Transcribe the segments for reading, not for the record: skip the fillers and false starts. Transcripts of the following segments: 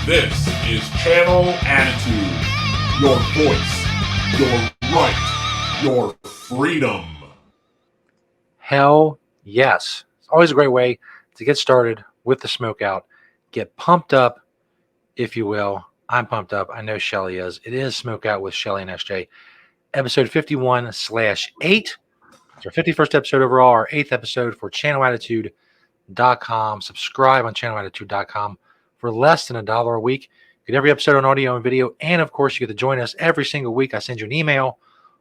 This is Channel Attitude. Your voice, your right, your freedom. Hell yes. It's always a great way to get started with the Smokeout. Get pumped up, if you will. I'm pumped up. I know Shelly is. It is Smokeout with Shelly and SJ. Episode 51/8. It's our 51st episode overall, our 8th episode for channelattitude.com. Subscribe on channelattitude.com for less than $1 a week. Get every episode on audio and video. And of course, you get to join us every single week. I send you an email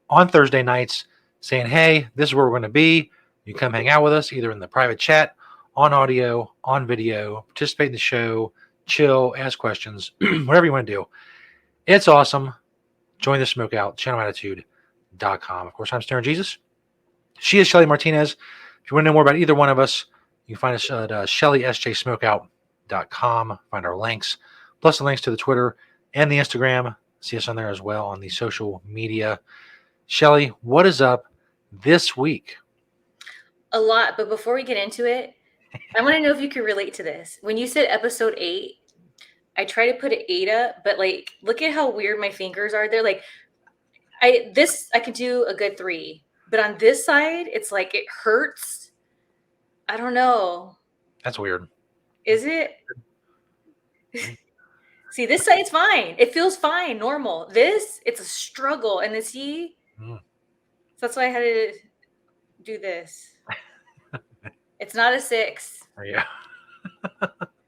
on Thursday nights saying, hey, this is where we're going to be. You come hang out with us either in the private chat, on audio, on video, participate in the show, chill, ask questions, whatever you want to do. It's awesome. Join the Smokeout, channelattitude.com. Of course, I'm Stern Jesus. She is Shelly Martinez. If you want to know more about either one of us, you can find us at ShellySJSmokeout.com. Find our links, plus the links to the Twitter and the Instagram. See us on there as well on the social media. Shelly, what is up this week? A lot, but before we get into it, I want to know if you can relate to this. When you said episode 8, I try to put an 8 up, but like, look at how weird my fingers are. They're like, I could do a good 3, but on this side, it's like it hurts. I don't know. That's weird. Is it? See, this side's fine. It feels fine, normal. This, it's a struggle, and see, so that's why I had to do this. It's not a 6. Yeah.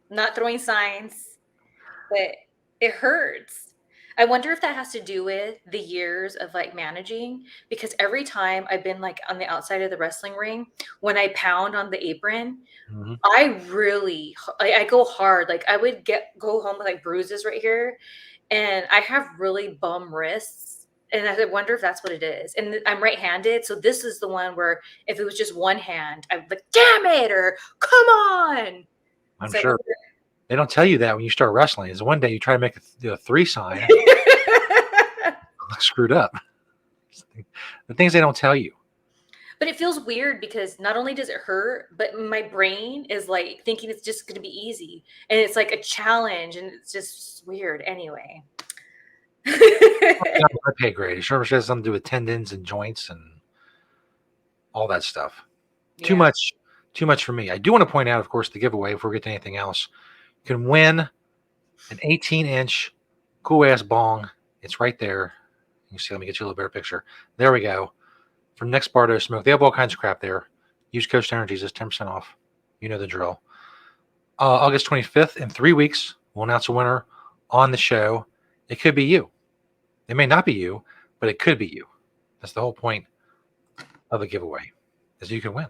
Not throwing signs, but it hurts. I wonder if that has to do with the years of like managing, because every time I've been like on the outside of the wrestling ring, when I pound on the apron, I go hard. Like I would go home with like bruises right here, and I have really bum wrists. And I wonder if that's what it is. And I'm right-handed, so this is the one where if it was just one hand, I'd be like, damn it, or come on. I'm sure. They don't tell you that when you start wrestling. Is one day you try to make a 3 sign. Screwed up. The things they don't tell you. But it feels weird because not only does it hurt, but my brain is like thinking it's just going to be easy. And it's like a challenge, and it's just weird anyway. My pay grade. It sure has something to do with tendons and joints and all that stuff. Yeah. Too much for me. I do want to point out, of course, the giveaway before we get to anything else. You can win an 18-inch cool-ass bong. It's right there. You can see, let me get you a little better picture. There we go. From Next Bardo Smoke. They have all kinds of crap there. Use code STERNJESUS, 10% off. You know the drill. August 25th, in 3 weeks, we'll announce a winner on the show. It could be you. It may not be you, but it could be you. That's the whole point of a giveaway, is you can win.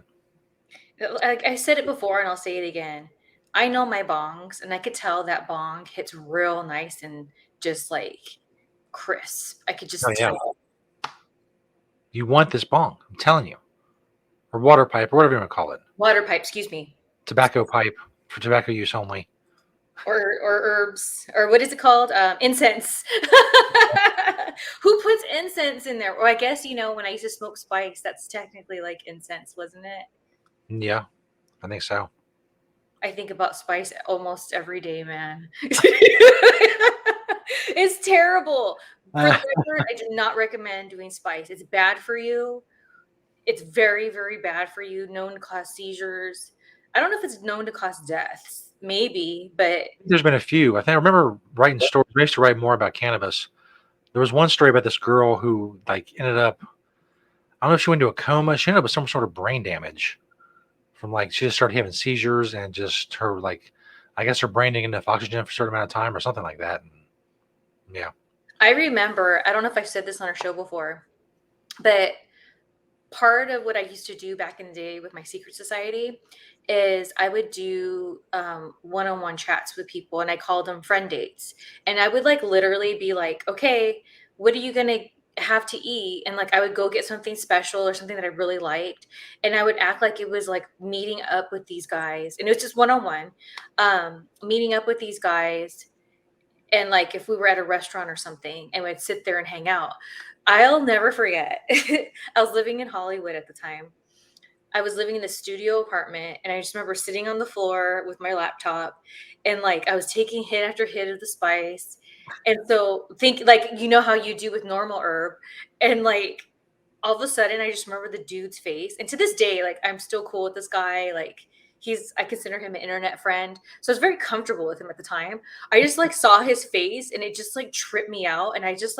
I said it before, and I'll say it again. I know my bongs, and I could tell that bong hits real nice and just like crisp. I could just tell. You want this bong, I'm telling you. Or water pipe, or whatever you want to call it. Water pipe, excuse me. Tobacco pipe, for tobacco use only. Or herbs, or what is it called? Incense. Who puts incense in there? Well, I guess, when I used to smoke spice, that's technically like incense, wasn't it? Yeah, I think so. I think about spice almost every day, man. It's terrible. For the record, I do not recommend doing spice. It's bad for you. It's very, very bad for you. Known to cause seizures. I don't know if it's known to cause deaths. Maybe, but there's been a few. I remember writing stories. I used to write more about cannabis. There was one story about this girl who ended up, I don't know if she went into a coma. She ended up with some sort of brain damage from she just started having seizures, and just her I guess her brain didn't get enough oxygen for a certain amount of time or something like that. And, yeah. I remember, I don't know if I've said this on our show before, but part of what I used to do back in the day with my secret society is I would do one-on-one chats with people, and I called them friend dates. And I would literally be like, okay, what are you going to have to eat? And I would go get something special or something that I really liked. And I would act like it was meeting up with these guys. And it was just one-on-one, meeting up with these guys. And if we were at a restaurant or something, and we'd sit there and hang out. I'll never forget. I was living in Hollywood at the time. I was living in a studio apartment, and I just remember sitting on the floor with my laptop, and like I was taking hit after hit of the spice. And so think like you know how you do with normal herb, and like all of a sudden I just remember the dude's face. And to this day, like I'm still cool with this guy. Like I consider him an internet friend. So I was very comfortable with him at the time. I just like saw his face and it just like tripped me out. And I was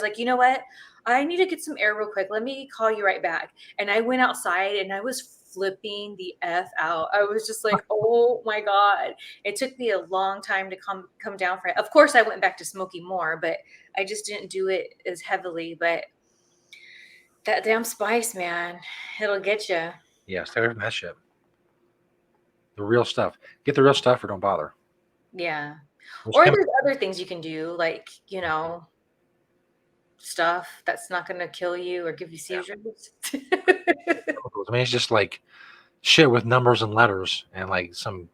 like, you know what? I need to get some air real quick. Let me call you right back. And I went outside and I was flipping the F out. I was just like, oh my God. It took me a long time to come down from it. Of course I went back to smoking more, but I just didn't do it as heavily. But that damn spice, man, it'll get you. Yeah, stay away from that shit. The real stuff. Get the real stuff or don't bother. Yeah. There's Or chemicals. there's other things you can do, like, stuff that's not going to kill you or give you Yeah, seizures. chemicals. I mean, it's just like shit with numbers and letters and like some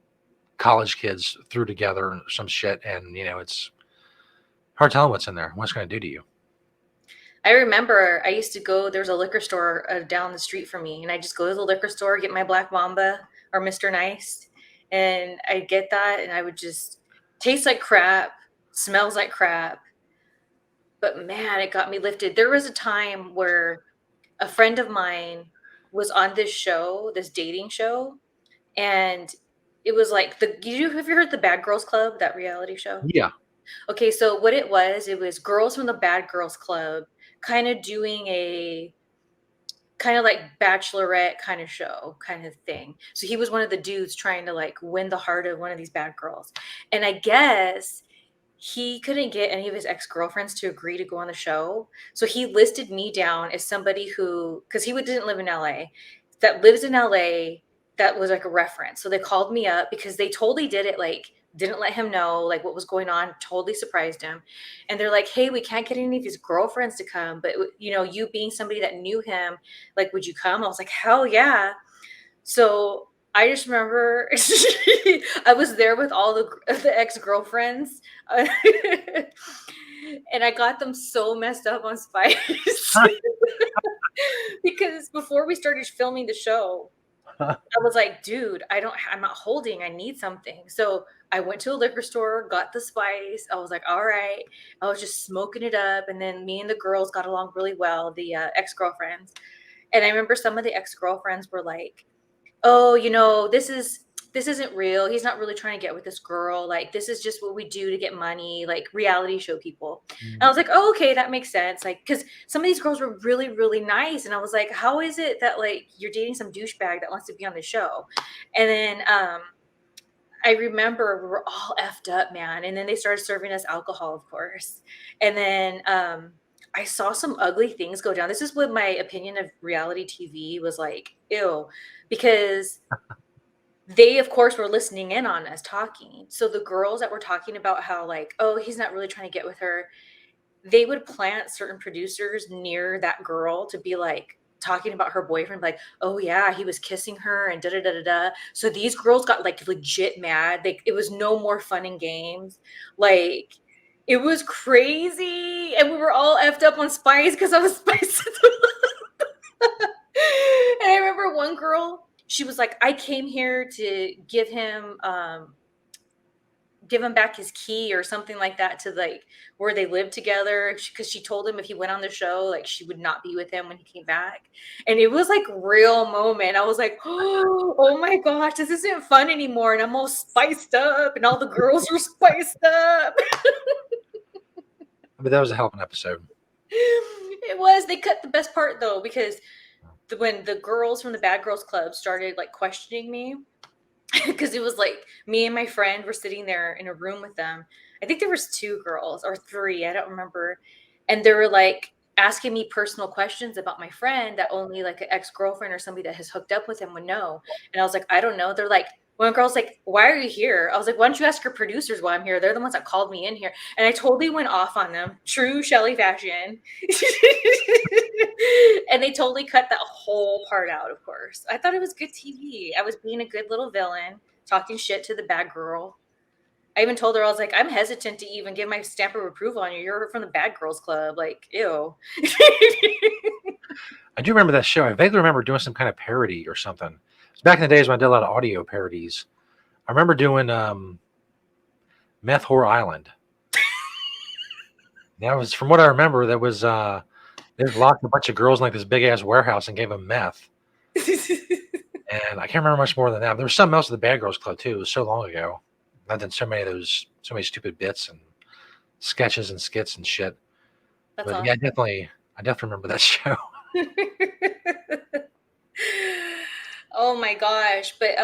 college kids threw together some shit, and it's hard telling what's in there, what it's going to do to you. I remember I used to go, there's a liquor store down the street from me, and I just go to the liquor store, get my Black Mamba or Mr. Nice, and I get that, and I would just taste like crap, smells like crap, but man, it got me lifted. There was a time where a friend of mine was on this show, this dating show, and it was like have you heard the Bad Girls Club, that reality show? Yeah. Okay, so what it was girls from the Bad Girls Club kind of doing a kind of like bachelorette kind of show kind of thing. So he was one of the dudes trying to like win the heart of one of these bad girls. And I guess he couldn't get any of his ex-girlfriends to agree to go on the show. So he listed me down as somebody who, because didn't live in LA, that lives in LA, that was like a reference. So they called me up because they totally did it, like didn't let him know like what was going on, totally surprised him. And they're like, hey, we can't get any of his girlfriends to come, but you being somebody that knew him, like, would you come? I was like, hell yeah. So I just remember I was there with all the ex-girlfriends, and I got them so messed up on spice because before we started filming the show, I was like, dude, I'm not holding, I need something. So I went to a liquor store, got the spice. I was like, all right. I was just smoking it up. And then me and the girls got along really well, the ex-girlfriends. And I remember some of the ex-girlfriends were like, oh, this isn't real. He's not really trying to get with this girl. Like, this is just what we do to get money, like reality show people. And I was like, oh, okay, that makes sense. Like, because some of these girls were really, really nice. And I was like, how is it that like you're dating some douchebag that wants to be on the show? And then I remember we were all effed up, man. And then they started serving us alcohol, of course. And then I saw some ugly things go down. This is what my opinion of reality TV was like, ew, because they, of course, were listening in on us talking. So the girls that were talking about how, like, oh, he's not really trying to get with her, they would plant certain producers near that girl to be like talking about her boyfriend, like, oh yeah, he was kissing her and da da da da da. So these girls got like legit mad. It was no more fun and games. Like, it was crazy, and we were all effed up on spice because I was spice. And I remember one girl, she was like, I came here to give him back his key or something like that to like where they live together, because she told him if he went on the show, like she would not be with him when he came back. And it was like real moment. I was like, oh my gosh, this isn't fun anymore. And I'm all spiced up and all the girls are spiced up. But that was a hell of an episode. It was. They cut the best part though, because when the girls from the Bad Girls Club started like questioning me, because it was like me and my friend were sitting there in a room with them. I think there was 2 girls or 3, I don't remember. And they were like asking me personal questions about my friend that only like an ex-girlfriend or somebody that has hooked up with him would know. And I was like, I don't know. They're like, one girl's like, why are you here? I was like, why don't you ask your producers why I'm here? They're the ones that called me in here. And I totally went off on them. True Shelly fashion. And they totally cut that whole part out, of course. I thought it was good TV. I was being a good little villain, talking shit to the bad girl. I even told her, I was like, I'm hesitant to even give my stamp of approval on you. You're from the Bad Girls Club. Like, ew. I do remember that show. I vaguely remember doing some kind of parody or something. It was back in the days when I did a lot of audio parodies. I remember doing Meth Whore Island. That was, from what I remember, that was they locked a bunch of girls in like this big ass warehouse and gave them meth. And I can't remember much more than that. There was something else at the Bad Girls Club too. It was so long ago. I've done so many of those, so many stupid bits and sketches and skits and shit. That's But awesome. yeah, I definitely remember that show. Oh my gosh. But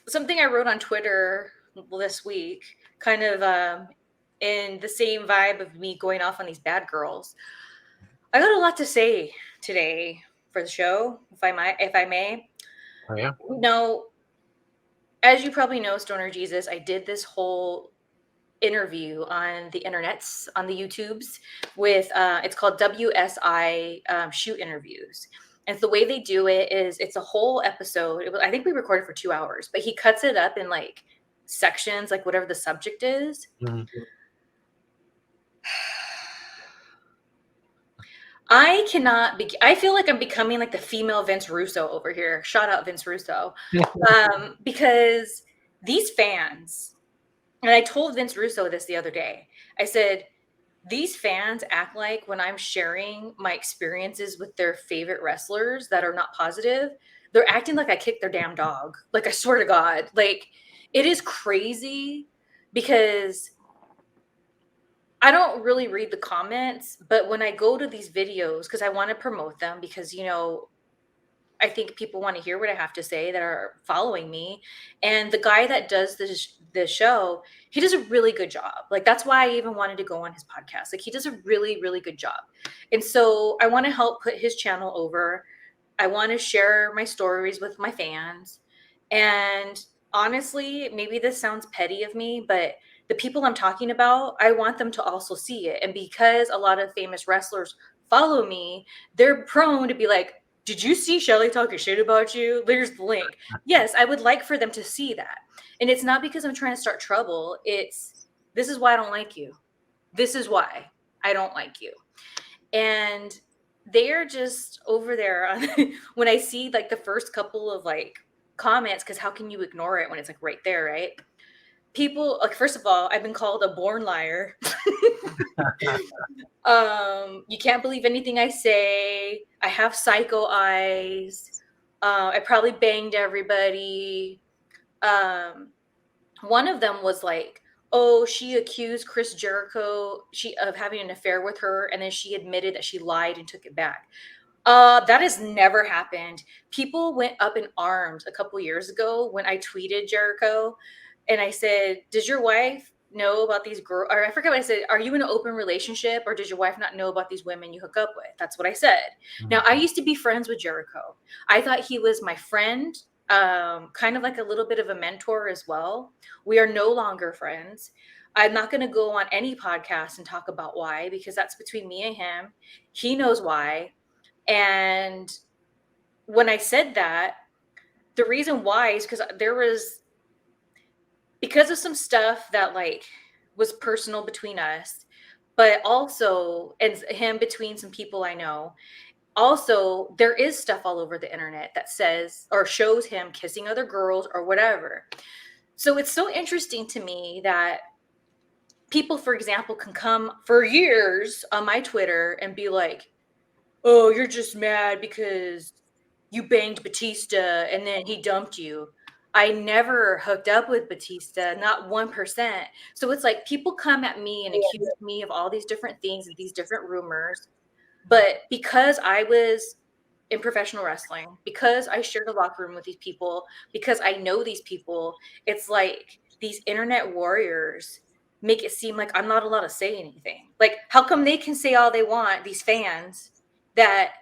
something I wrote on Twitter this week, kind of in the same vibe of me going off on these bad girls. I got a lot to say today for the show, if I may. Oh yeah. Now, as you probably know, Stoner Jesus, I did this whole interview on the internets, on the YouTubes, with it's called WSI Shoot Interviews. And the way they do it is it's a whole episode. I think we recorded for 2 hours, but he cuts it up in like sections, like whatever the subject is. Mhm. I feel like I'm becoming like the female Vince Russo over here. Shout out Vince Russo. Because these fans, and I told Vince Russo this the other day, I said, these fans act like when I'm sharing my experiences with their favorite wrestlers that are not positive, they're acting like I kicked their damn dog. Like, I swear to God. Like, it is crazy because I don't really read the comments, but when I go to these videos, because I want to promote them, because, I think people want to hear what I have to say that are following me. And the guy that does the show, he does a really good job. Like, that's why I even wanted to go on his podcast. Like, he does a really, really good job. And so I want to help put his channel over. I want to share my stories with my fans. And honestly, maybe this sounds petty of me, but the people I'm talking about, I want them to also see it. And because a lot of famous wrestlers follow me, they're prone to be like, did you see Shelly talking shit about you? There's the link. Yes, I would like for them to see that. And it's not because I'm trying to start trouble. This is why I don't like you. This is why I don't like you. And they're just over there on, when I see like the first couple of like comments, because how can you ignore it when it's like right there, right? People, like, first of all, I've been called a born liar. You can't believe anything I say. I have psycho eyes. I probably banged everybody. One of them was like, oh, she accused Chris Jericho of having an affair with her, and then she admitted that she lied and took it back. That has never happened. People went up in arms a couple years ago when I tweeted Jericho, and I said, "Does your wife know about these girls?" Or I forget what I said. Are you in an open relationship, or does your wife not know about these women you hook up with? That's what I said. Now, I used to be friends with Jericho. I thought he was my friend, kind of like a little bit of a mentor as well. We are no longer friends. I'm not going to go on any podcast and talk about why, because that's between me and him. He knows why. And when I said that, the reason why is because of some stuff that like was personal between us, but also, and him between some people I know. Also, there is stuff all over the internet that says or shows him kissing other girls or whatever. So it's so interesting to me that people, for example, can come for years on my Twitter and be like, oh, you're just mad because you banged Batista and then he dumped you. I never hooked up with Batista, not 1%. So it's like people come at me and accuse me of all these different things and these different rumors. But because I was in professional wrestling, because I shared a locker room with these people, because I know these people, it's like these internet warriors make it seem like I'm not allowed to say anything. Like, how come they can say all they want, these fans that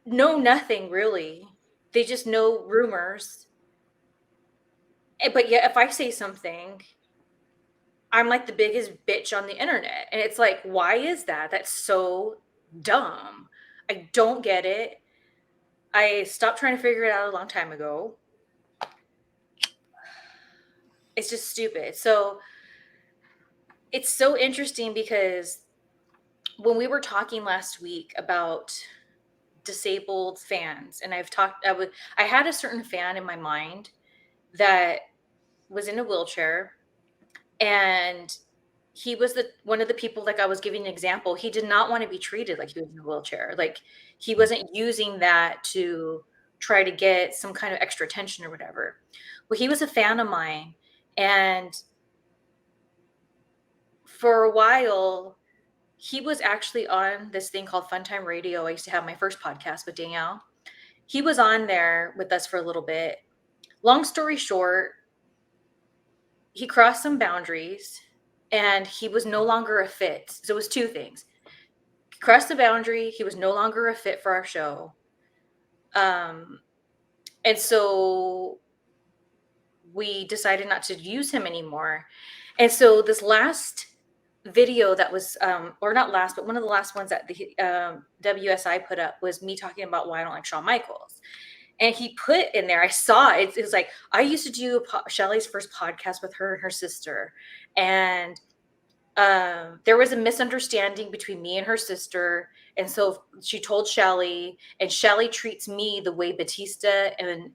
know nothing really? They just know rumors. But yet, if I say something, I'm like the biggest bitch on the internet. And it's like, why is that? That's so dumb. I don't get it. I stopped trying to figure it out a long time ago. It's just stupid. So it's so interesting because when we were talking last week about disabled fans, and I had a certain fan in my mind that was in a wheelchair, and he was one of the people, like I was giving an example, he did not want to be treated like he was in a wheelchair. Like he wasn't using that to try to get some kind of extra attention or whatever. Well, he was a fan of mine, and for a while he was actually on this thing called Funtime Radio. I used to have my first podcast with Danielle. He was on there with us for a little bit. Long story short, he crossed some boundaries and he was no longer a fit. So it was two things. He crossed the boundary, he was no longer a fit for our show. And so we decided not to use him anymore. And so this last video that was, or not last, but one of the last ones that the WSI put up was me talking about why I don't like Shawn Michaels. And he put in there, I saw it, it was like, I used to do Shelly's first podcast with her and her sister. And there was a misunderstanding between me and her sister. And so she told Shelly, and Shelly treats me the way Batista and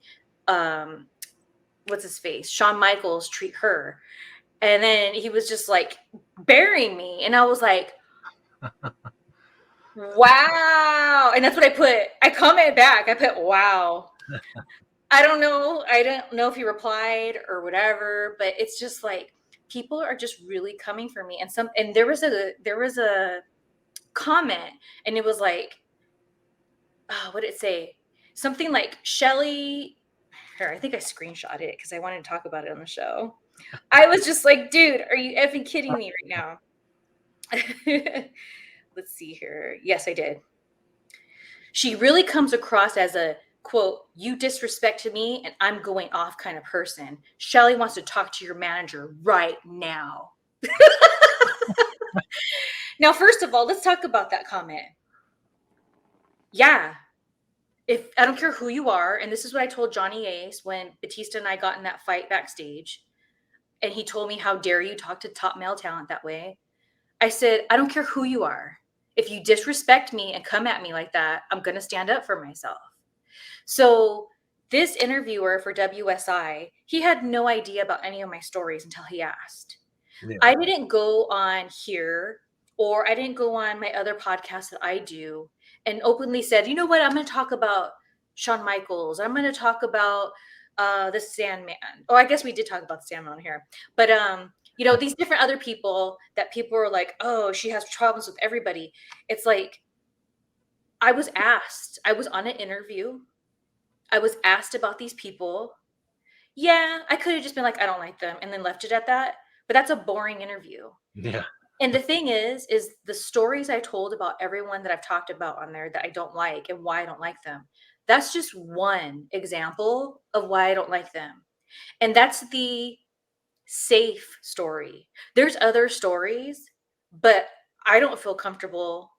what's his face, Shawn Michaels treat her. And then he was just like burying me. And I was like, wow. And that's what I put. I commented back. I put, wow. I don't know if he replied or whatever, but it's just like people are just really coming for me. And there was a comment, and it was like, what did it say? Something like Shelly. Here, I think I screenshot it because I wanted to talk about it on the show. I was just like, dude, are you effing kidding me right now? Let's see here. Yes, I did. She really comes across as a, quote, you disrespected me and I'm going off kind of person. Shelly wants to talk to your manager right now. Now, first of all, let's talk about that comment. Yeah. If I don't care who you are, and this is what I told Johnny Ace when Batista and I got in that fight backstage, and he told me, how dare you talk to top male talent that way? I said, I don't care who you are. If you disrespect me and come at me like that, I'm going to stand up for myself. So this interviewer for WSI, he had no idea about any of my stories until he asked. Yeah. I didn't go on here, or I didn't go on my other podcasts that I do and openly said, you know what, I'm going to talk about Shawn Michaels. I'm going to talk about the Sandman. Oh, I guess we did talk about the Sandman here. But, you know, these different other people that people are like, oh, she has problems with everybody. It's like, I was asked, I was on an interview. I was asked about these people. Yeah, I could have just been like, I don't like them, and then left it at that. But that's a boring interview. Yeah. And the thing is the stories I told about everyone that I've talked about on there that I don't like and why I don't like them. That's just one example of why I don't like them. And that's the safe story. There's other stories, but I don't feel comfortable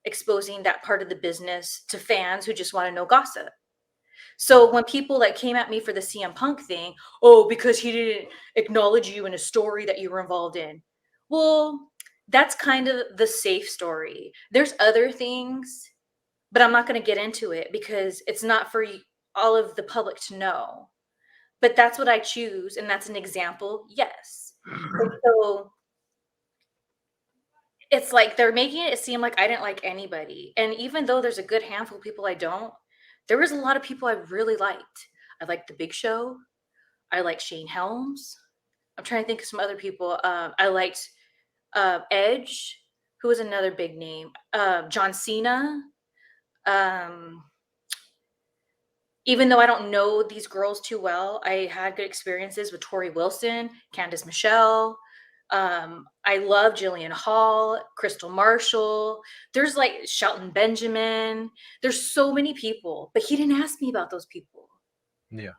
exposing that part of the business to fans who just want to know gossip. So when people like came at me for the CM Punk thing, oh, because he didn't acknowledge you in a story that you were involved in. Well, that's kind of the safe story. There's other things, but I'm not going to get into it because it's not for all of the public to know. But that's what I choose, and that's an example. Yes. So it's like they're making it seem like I didn't like anybody. And even though there's a good handful of people I don't, there was a lot of people I really liked. I liked The Big Show. I liked Shane Helms. I'm trying to think of some other people. I liked Edge, who was another big name. John Cena. Even though I don't know these girls too well, I had good experiences with Tori Wilson, Candice Michelle. I love Jillian Hall, Crystal Marshall. There's like Shelton Benjamin. There's so many people, but he didn't ask me about those people. Yeah.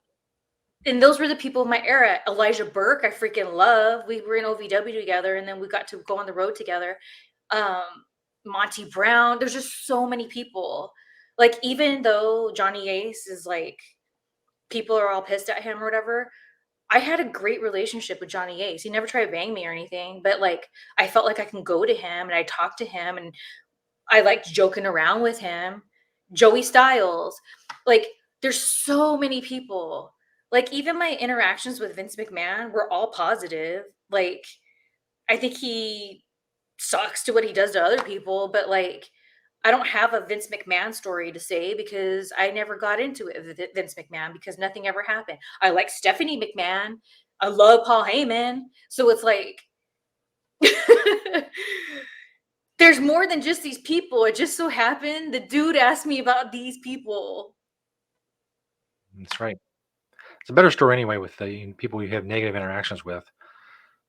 And those were the people of my era. Elijah Burke, I freaking love. We were in OVW together, and then we got to go on the road together. Monty Brown. There's just so many people. Like, even though Johnny Ace is like, people are all pissed at him or whatever, I had a great relationship with Johnny Ace. He never tried to bang me or anything, but like I felt like I can go to him and I talked to him and I liked joking around with him. Joey Styles. Like there's so many people. Like even my interactions with Vince McMahon were all positive. Like I think he sucks to what he does to other people, but like I don't have a Vince McMahon story to say because I never got into it with Vince McMahon because nothing ever happened. I like Stephanie McMahon. I love Paul Heyman. So it's like there's more than just these people. It just so happened the dude asked me about these people. That's right. It's a better story anyway with the people you have negative interactions with.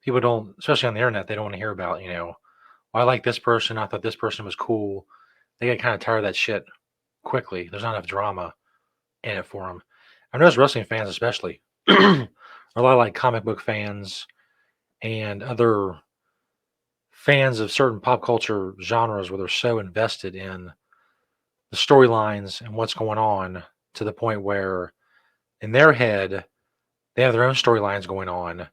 People don't, especially on the internet, they don't want to hear about, "Well, I like this person. I thought this person was cool." They get kind of tired of that shit quickly. There's not enough drama in it for them. I noticed wrestling fans, especially, are a lot like comic book fans and other fans of certain pop culture genres where they're so invested in the storylines and what's going on to the point where in their head they have their own storylines going on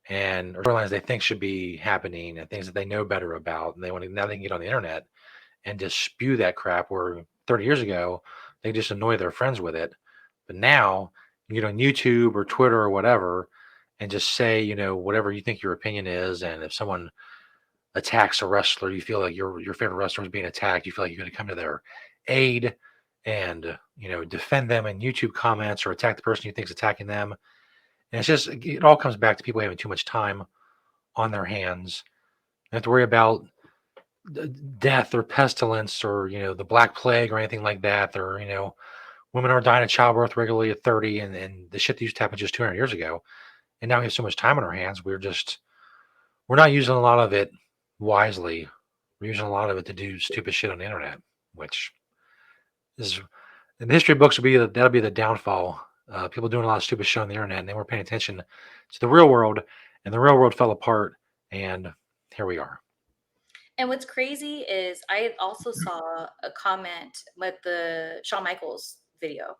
and or storylines they think should be happening and things that they know better about, and they want to now they can get on the internet and just spew that crap where 30 years ago they just annoy their friends with it, but now you get on YouTube or Twitter or whatever and just say whatever you think your opinion is, and if someone attacks a wrestler, you feel like your favorite wrestler is being attacked, you feel like you're going to come to their aid and defend them in YouTube comments or attack the person you think's attacking them. And it's just it all comes back to people having too much time on their hands. They have to worry about death or pestilence or the Black Plague or anything like that. Or women are dying of childbirth regularly at 30, and the shit that used to happen just 200 years ago. And now we have so much time on our hands. We're not using a lot of it wisely. We're using a lot of it to do stupid shit on the internet, which is in the history books that'll be the downfall. People doing a lot of stupid shit on the internet, and they weren't paying attention to the real world, and the real world fell apart, and here we are. And what's crazy is I also saw a comment with the Shawn Michaels video,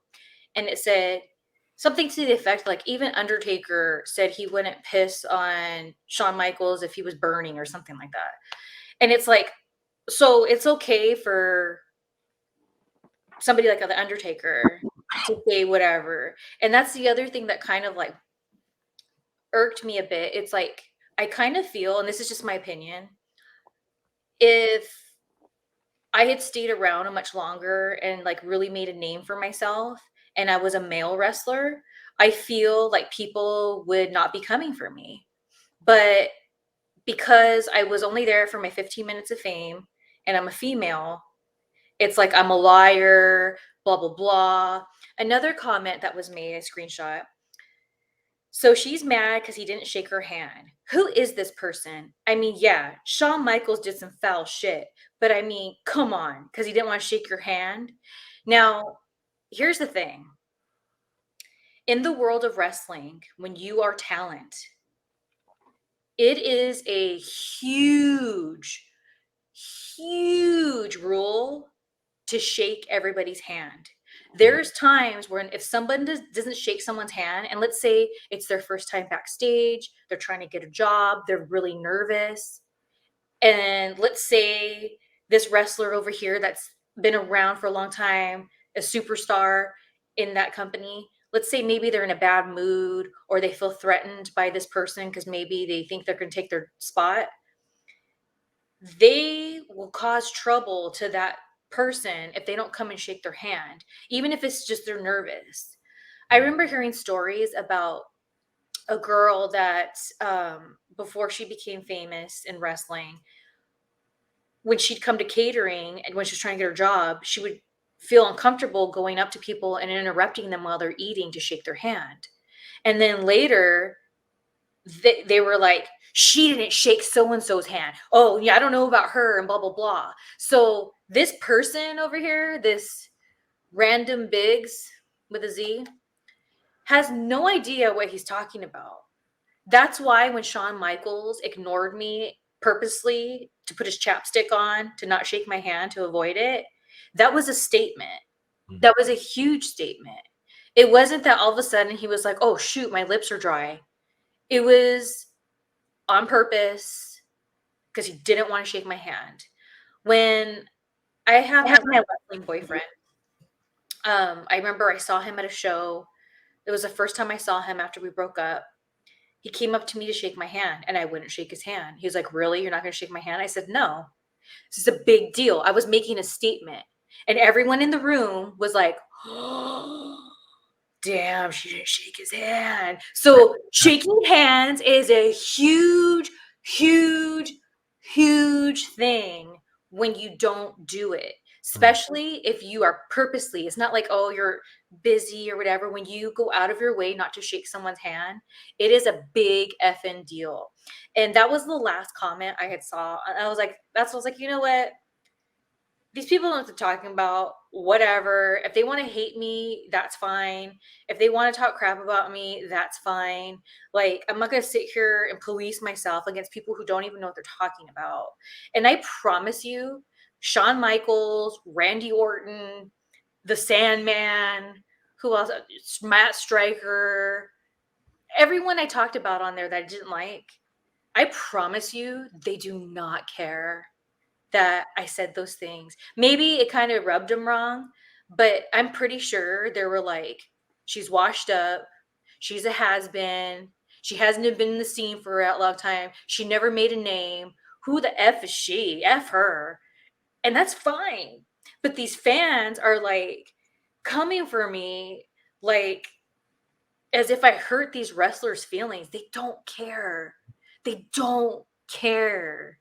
and it said something to the effect like even Undertaker said he wouldn't piss on Shawn Michaels if he was burning or something like that. And it's like, so it's okay for somebody like the Undertaker to say whatever. And that's the other thing that kind of like irked me a bit. It's like I kind of feel, and this is just my opinion, if I had stayed around a much longer and like really made a name for myself and I was a male wrestler, I feel like people would not be coming for me. But because I was only there for my 15 minutes of fame and I'm a female, it's like I'm a liar, blah, blah, blah. Another comment that was made, a screenshot. So she's mad because he didn't shake her hand. Who is this person? I mean, yeah, Shawn Michaels did some foul shit, but I mean, come on, because he didn't want to shake your hand. Now, here's the thing. In the world of wrestling, when you are talent, it is a huge, huge rule to shake everybody's hand. There's times when if someone doesn't shake someone's hand, and let's say it's their first time backstage, they're trying to get a job, they're really nervous. And let's say this wrestler over here that's been around for a long time, a superstar in that company, let's say maybe they're in a bad mood or they feel threatened by this person because maybe they think they're going to take their spot. They will cause trouble to that person if they don't come and shake their hand, even if it's just they're nervous. I remember hearing stories about a girl that before she became famous in wrestling, when she'd come to catering and when she was trying to get her job, she would feel uncomfortable going up to people and interrupting them while they're eating to shake their hand. And then later, they were like, she didn't shake so-and-so's hand. Oh, yeah, I don't know about her and blah, blah, blah. So this person over here, this random Biggs with a Z, has no idea what he's talking about. That's why when Shawn Michaels ignored me purposely to put his chapstick on, to not shake my hand, to avoid it, that was a statement. That was a huge statement. It wasn't that all of a sudden he was like, oh, shoot, my lips are dry. It was on purpose because he didn't want to shake my hand. When I had my wrestling boyfriend, I remember I saw him at a show. It was the first time I saw him after we broke up. He came up to me to shake my hand, and I wouldn't shake his hand. He was like, "Really? You're not going to shake my hand?" I said, "No. This is a big deal." I was making a statement, and everyone in the room was like, "Oh, damn, she didn't shake his hand." So shaking hands is a huge, huge, huge thing when you don't do it, especially if you are purposely. It's not like, oh, you're busy or whatever. When you go out of your way not to shake someone's hand, it is a big effing deal. And that was the last comment I had saw. I was like, I was like, you know what? These people know what they're talking about. Whatever. If they want to hate me, that's fine. If they want to talk crap about me, that's fine. Like, I'm not going to sit here and police myself against people who don't even know what they're talking about. And I promise you, Shawn Michaels, Randy Orton, The Sandman, who else? Matt Stryker, everyone I talked about on there that I didn't like, I promise you, they do not care that I said those things. Maybe it kind of rubbed them wrong, but I'm pretty sure they were like, she's washed up, she's a has-been, she hasn't been in the scene for a long time, she never made a name. Who the F is she? F her. And that's fine. But these fans are like coming for me like as if I hurt these wrestlers' feelings. They don't care. They don't care.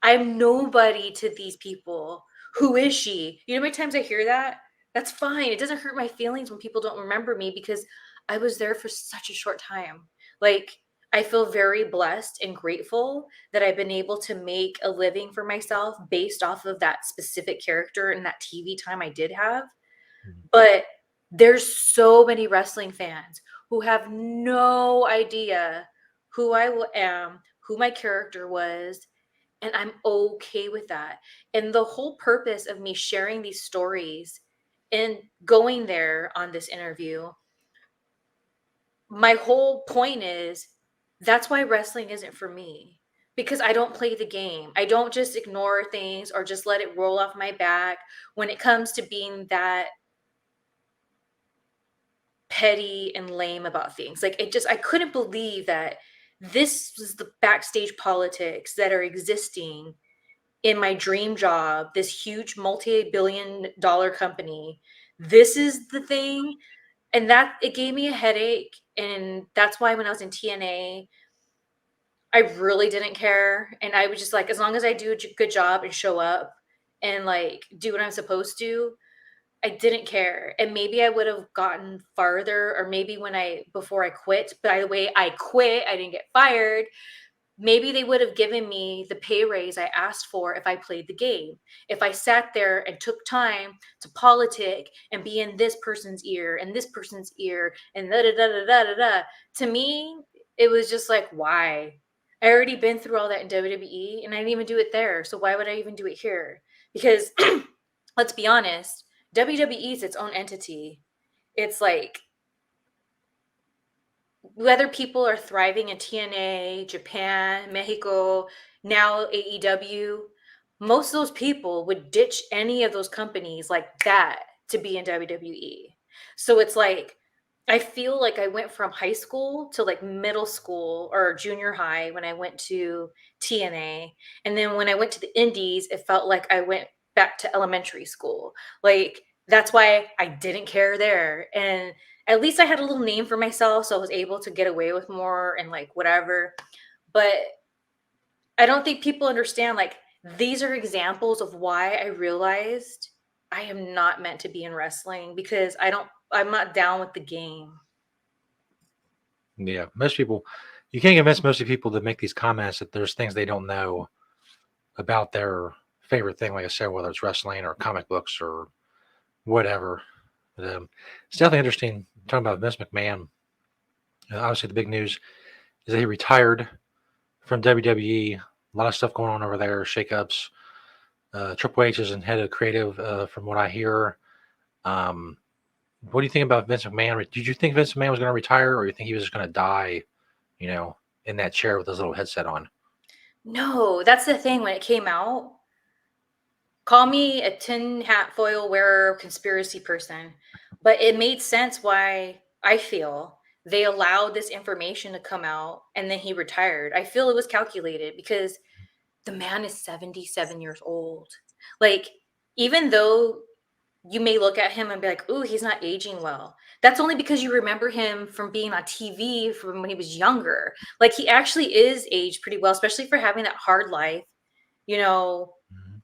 I'm nobody to these people. Who is she? You know how many times I hear that? That's fine. It doesn't hurt my feelings when people don't remember me because I was there for such a short time. Like, I feel very blessed and grateful that I've been able to make a living for myself based off of that specific character and that TV time I did have. But there's so many wrestling fans who have no idea who I am, who my character was, and I'm okay with that. And the whole purpose of me sharing these stories and going there on this interview, my whole point is that's why wrestling isn't for me. Because I don't play the game. I don't just ignore things or just let it roll off my back when it comes to being that petty and lame about things. Like, I couldn't believe that this was the backstage politics that are existing in my dream job, this huge multi-billion-dollar company. This is the thing. And that it gave me a headache. And that's why when I was in TNA, I really didn't care. And I was just like, as long as I do a good job and show up and like do what I'm supposed to, I didn't care. And maybe I would have gotten farther, or maybe before I quit. By the way, I quit, I didn't get fired. Maybe they would have given me the pay raise I asked for if I played the game. If I sat there and took time to politic and be in this person's ear and this person's ear and da da da da da da da. To me, it was just like, why? I already been through all that in WWE and I didn't even do it there. So why would I even do it here? Because let's be honest, WWE is its own entity. It's like whether people are thriving in TNA, Japan, Mexico, now AEW, most of those people would ditch any of those companies like that to be in WWE. So it's like, I feel like I went from high school to like middle school or junior high when I went to TNA. And then when I went to the Indies, it felt like I went back to elementary school. Like, that's why I didn't care there. And at least I had a little name for myself, so I was able to get away with more and like whatever. But I don't think people understand, like, these are examples of why I realized I am not meant to be in wrestling because I'm not down with the game. Yeah, most people, you can't convince most of people to make these comments that there's things they don't know about their favorite thing, like I said, whether it's wrestling or comic books or whatever. But, it's definitely interesting talking about Vince McMahon. Obviously, the big news is that he retired from WWE. A lot of stuff going on over there, shakeups. Triple H isn't head of creative, from what I hear. What do you think about Vince McMahon? Did you think Vince McMahon was going to retire, or you think he was just going to die, in that chair with his little headset on. No, that's the thing. When it came out, call me a tin hat foil wearer conspiracy person, but it made sense why I feel they allowed this information to come out and then he retired. I feel it was calculated because the man is 77 years old. Like, even though you may look at him and be like, "Ooh, he's not aging well." That's only because you remember him from being on TV from when he was younger. Like, he actually is aged pretty well, especially for having that hard life, you know, Mhm.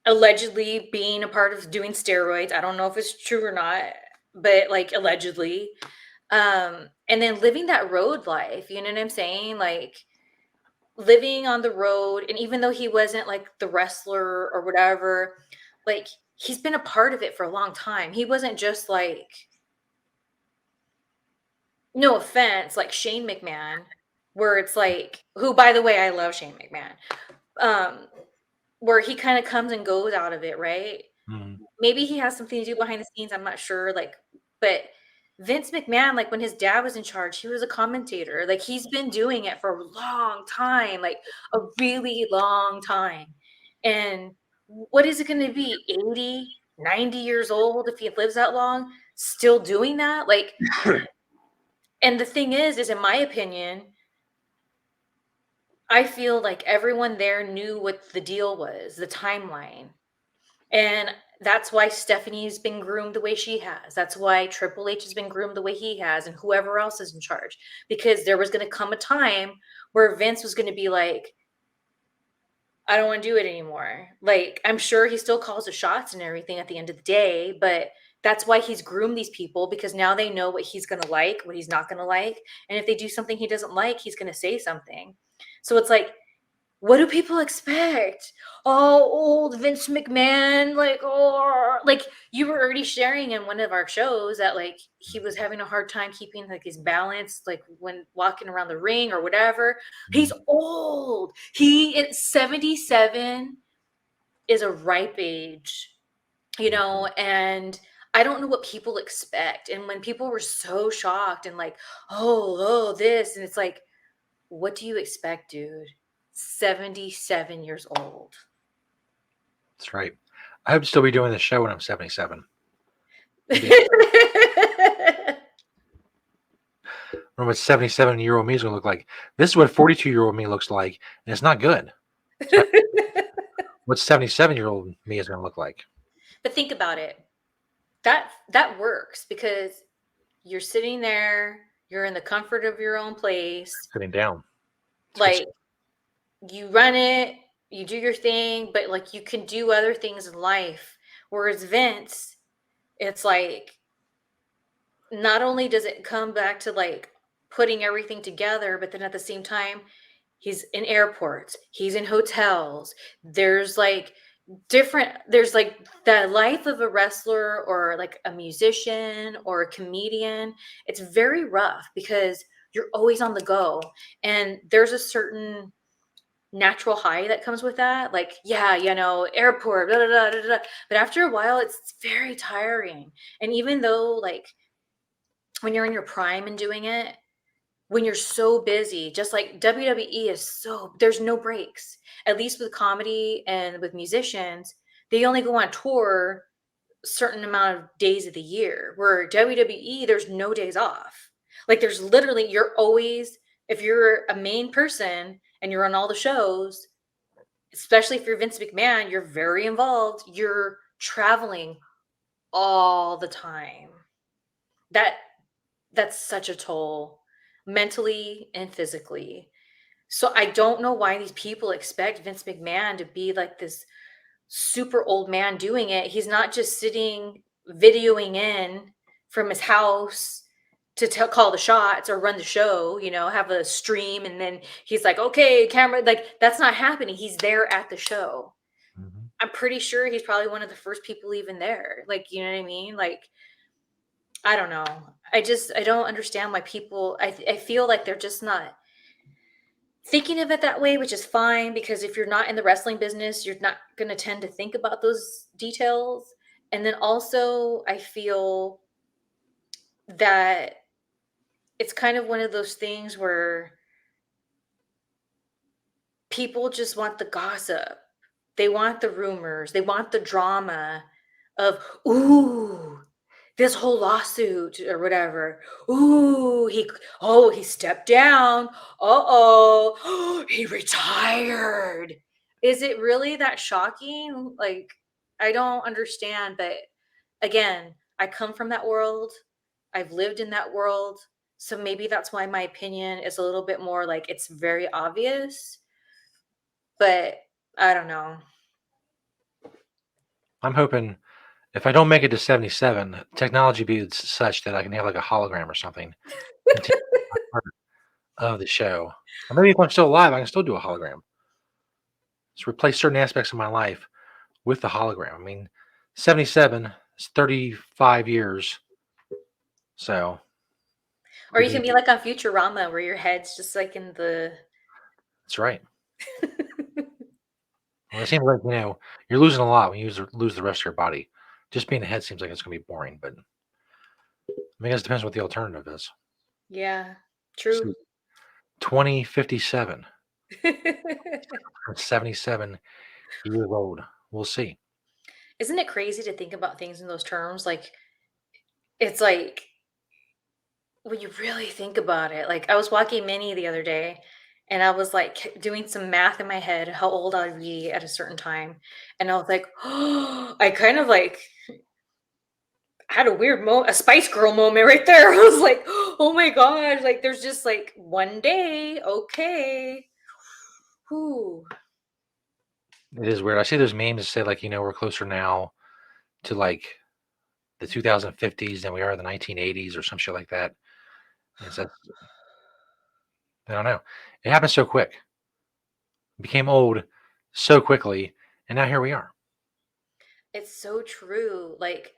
allegedly being a part of doing steroids. I don't know if it's true or not, but like allegedly. And then living that road life, you know what I'm saying? Like, living on the road, and even though he wasn't like the wrestler or whatever, like, he's been a part of it for a long time. He wasn't just like, no offense, like Shane McMahon, where it's like, who, by the way, I love Shane McMahon, um, where he kind of comes and goes out of it, right? Mhm. Maybe he has something to do behind the scenes, I'm not sure, like, but Vince McMahon, like, when his dad was in charge, he was a commentator. Like, he's been doing it for a long time, like, a really long time. And what is it gonna be, 80, 90 years old if he lives that long, still doing that? Like, and the thing is in my opinion, I feel like everyone there knew what the deal was, the timeline. And that's why Stephanie's been groomed the way she has. That's why Triple H has been groomed the way he has, and whoever else is in charge. Because there was going to come a time where Vince was going to be like, I don't want to do it anymore. Like, I'm sure he still calls the shots and everything at the end of the day, but that's why he's groomed these people, because now they know what he's going to like, what he's not going to like. And if they do something he doesn't like, he's going to say something. So it's like, what do people expect? Oh, old Vince McMahon, like, oh, like, you were already sharing in one of our shows that like he was having a hard time keeping like his balance, like when walking around the ring or whatever. He's old. He is 77 is a ripe age, and I don't know what people expect. And when people were so shocked and like, oh, this, and it's like, what do you expect, dude? 77 years old. That's right. I hope to still be doing this show when I'm 77. Remember what 77-year-old me is going to look like. This is what 42-year-old me looks like, and it's not good. What 77-year-old me is going to look like. But think about it. That works because you're sitting there, you're in the comfort of your own place. Sitting down. Like, you run it, you do your thing, but like, you can do other things in life. Whereas Vince, it's like, not only does it come back to like putting everything together, but then at the same time, he's in airports, he's in hotels. There's like there's like the life of a wrestler or like a musician or a comedian. It's very rough because you're always on the go, and there's a certain natural high that comes with that. Like, yeah, airport, blah, blah, blah, blah, blah. But after a while, it's very tiring. And even though like when you're in your prime and doing it, when you're so busy, just like WWE is so, there's no breaks. At least with comedy and with musicians, they only go on tour a certain amount of days of the year. Where WWE, there's no days off. Like, there's literally, you're always, if you're a main person and you're on all the shows, especially if you're Vince McMahon, you're very involved. You're traveling all the time. That that's such a toll, mentally and physically. So I don't know why these people expect Vince McMahon to be like this super old man doing it. He's not just sitting videoing in from his house to call the shots or run the show, have a stream, and then he's like, okay, camera, like, that's not happening. He's there at the show. Mhm. I'm pretty sure he's probably one of the first people even there. Like, you know what I mean? Like, I don't know. I don't understand why people, I feel like they're just not thinking of it that way, which is fine, because if you're not in the wrestling business, you're not going to tend to think about those details. And then also, I feel that it's kind of one of those things where people just want the gossip. They want the rumors. They want the drama of, ooh, this whole lawsuit or whatever. Ooh, he stepped down. Uh-oh. He retired. Is it really that shocking? Like, I don't understand, but again, I come from that world. I've lived in that world. So maybe that's why my opinion is a little bit more like it's very obvious, but I don't know. I'm hoping if I don't make it to 77, technology be such that I can have like a hologram or something continue to be part of the show. Or maybe if I'm still alive, I can still do a hologram. Just replace certain aspects of my life with the hologram. I mean, 77 is 35 years. So Or could you can be be like on Futurama where your head's just like in the that's right. Well, it seems like you're losing a lot when you lose the rest of your body. Just being a head seems like it's going to be boring, but I guess it depends what the alternative is. Yeah, true. See, 2057, I'm 77 years old. We'll see. Isn't it crazy to think about things in those terms? Like, it's like when you really think about it, like I was walking Minnie the other day and I was like doing some math in my head, how old I'd be at a certain time. And I was like, oh, I kind of like had a weird a Spice Girl moment right there. I was like, oh my gosh, like there's just like one day, okay. Whew. It is weird. I see those memes that say like, we're closer now to like the 2050s than we are the 1980s or some shit like that. And it's I don't know. It happened so quick. Became old so quickly, and now here we are. It's so true. Like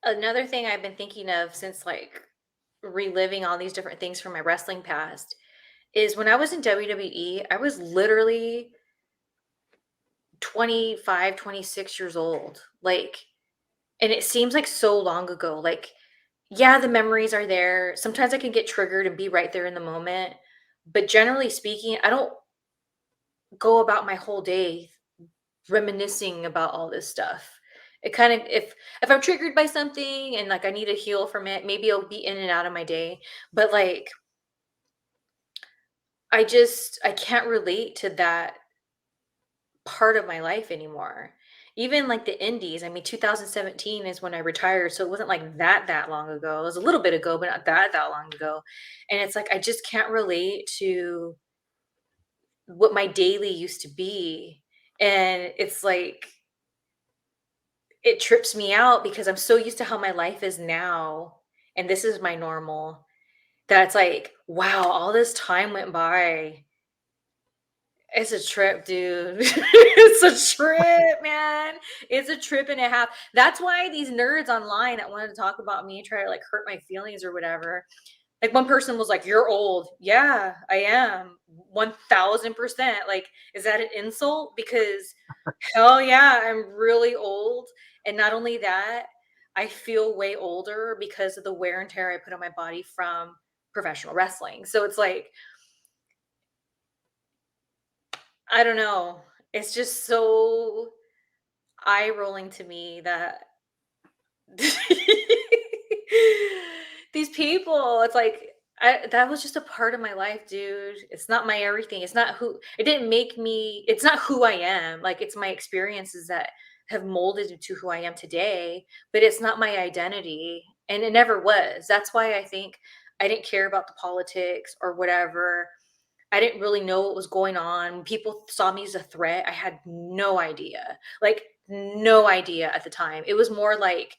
another thing I've been thinking of since like reliving all these different things from my wrestling past is when I was in WWE, I was literally 25, 26 years old. Like, and it seems like so long ago. Like, yeah, the memories are there. Sometimes I can get triggered and be right there in the moment. But generally speaking, I don't go about my whole day reminiscing about all this stuff. It kind of if I'm triggered by something and like I need to heal from it, maybe I'll be in and out of my day. But like I can't relate to that part of my life anymore. Even like the indies, I mean 2017 is when I retired, so it wasn't like that long ago. It was a little bit ago, but not that long ago. And it's like I just can't relate to what my daily used to be. And it's like it trips me out because I'm so used to how my life is now and this is my normal that it's like, wow, all this time went by. It's a trip, dude. It's a trip, man. It's a trip and a half. That's why these nerds online that wanted to talk about me and try to like hurt my feelings or whatever. Like one person was like, "You're old." Yeah, I am. 1000%. Like, is that an insult? Because hell yeah, I'm really old. And not only that, I feel way older because of the wear and tear I put on my body from professional wrestling. So it's like I don't know. It's just so eye rolling to me that these people, it's like that was just a part of my life, dude. It's not my everything. It's not who it didn't make me, it's not who I am. Like it's my experiences that have molded into who I am today, but it's not my identity. And it never was. That's why I think I didn't care about the politics or whatever. I didn't really know what was going on. When people saw me as a threat, I had no idea. Like no idea at the time. It was more like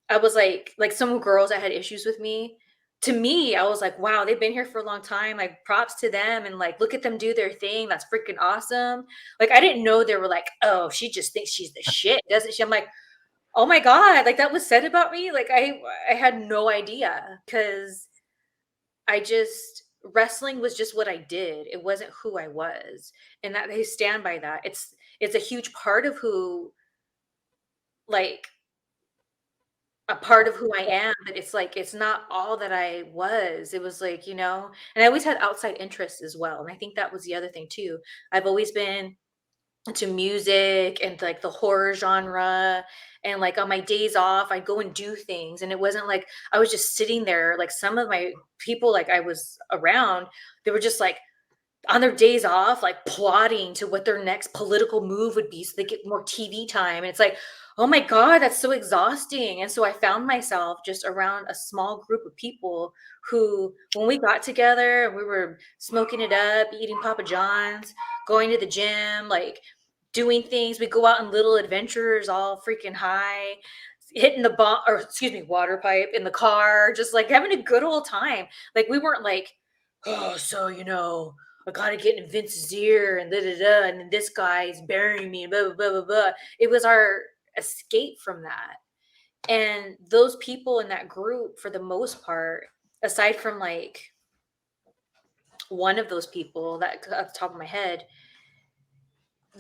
I was like some girls that had issues with me. To me, I was like, wow, they've been here for a long time. Like props to them and like look at them do their thing. That's freaking awesome. Like I didn't know they were like, oh, she just thinks she's the shit, doesn't she? I'm like, oh my God, like that was said about me. Like I had no idea because I just wrestling was just what I did. It wasn't who I was. And that I stand by that. It's a huge part of who like a part of who I am, but it's like it's not all that I was. It was like, and I always had outside interests as well. And I think that was the other thing too. I've always been into music and like the horror genre. And like on my days off, I'd go and do things. And it wasn't like I was just sitting there. Like some of my people, like I was around, they were just like on their days off, like plotting to what their next political move would be so they get more TV time. And it's like, oh my God, that's so exhausting. And so I found myself just around a small group of people who, when we got together and we were smoking it up, eating Papa John's, going to the gym, like doing things, we go out on little adventures, all freaking high, hitting the bomb or excuse me, water pipe in the car, just like having a good old time. Like we weren't like, oh, so I gotta get in Vince's ear and da da da, and then this guy's burying me and blah blah blah blah blah. It was our escape from that. And those people in that group, for the most part, aside from like one of those people that at the top of my head,